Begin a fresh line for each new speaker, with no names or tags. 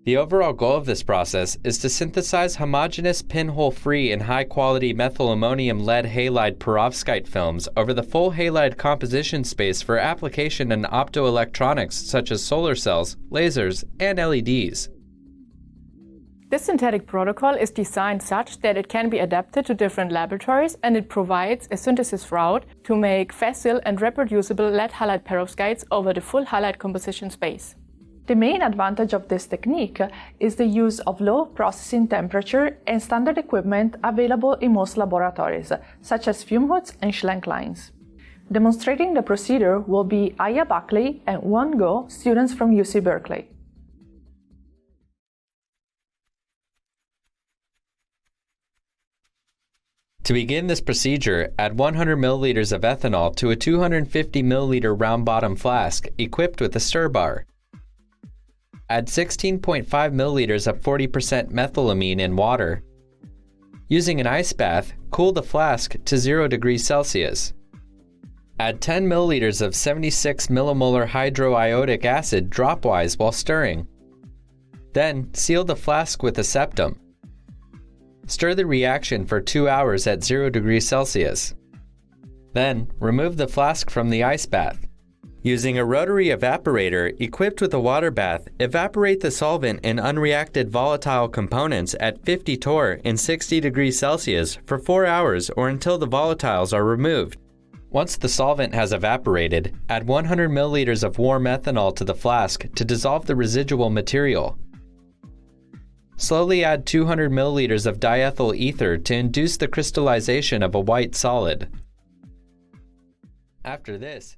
The overall goal of this process is to synthesize homogeneous pinhole-free and high-quality methylammonium lead halide perovskite films over the full halide composition space for application in optoelectronics such as solar cells, lasers, and LEDs.
This synthetic protocol is designed such that it can be adapted to different laboratories, and it provides a synthesis route to make facile and reproducible lead halide perovskites over the full halide composition space. The main advantage of this technique is the use of low processing temperature and standard equipment available in most laboratories, such as fume hoods and Schlenk lines. Demonstrating the procedure will be Aya Buckley and Won Go, students from UC Berkeley.
To begin this procedure, add 100 milliliters of ethanol to a 250 milliliter round bottom flask equipped with a stir bar. Add 16.5 milliliters of 40% methylamine in water. Using an ice bath, cool the flask to 0 degrees Celsius. Add 10 milliliters of 76 millimolar hydroiodic acid dropwise while stirring. Then, seal the flask with a septum. Stir the reaction for 2 hours at 0 degrees Celsius. Then, remove the flask from the ice bath. Using a rotary evaporator equipped with a water bath, evaporate the solvent and unreacted volatile components at 50 torr in 60 degrees Celsius for 4 hours or until the volatiles are removed. Once the solvent has evaporated, add 100 milliliters of warm ethanol to the flask to dissolve the residual material. Slowly add 200 milliliters of diethyl ether to induce the crystallization of a white solid. After this,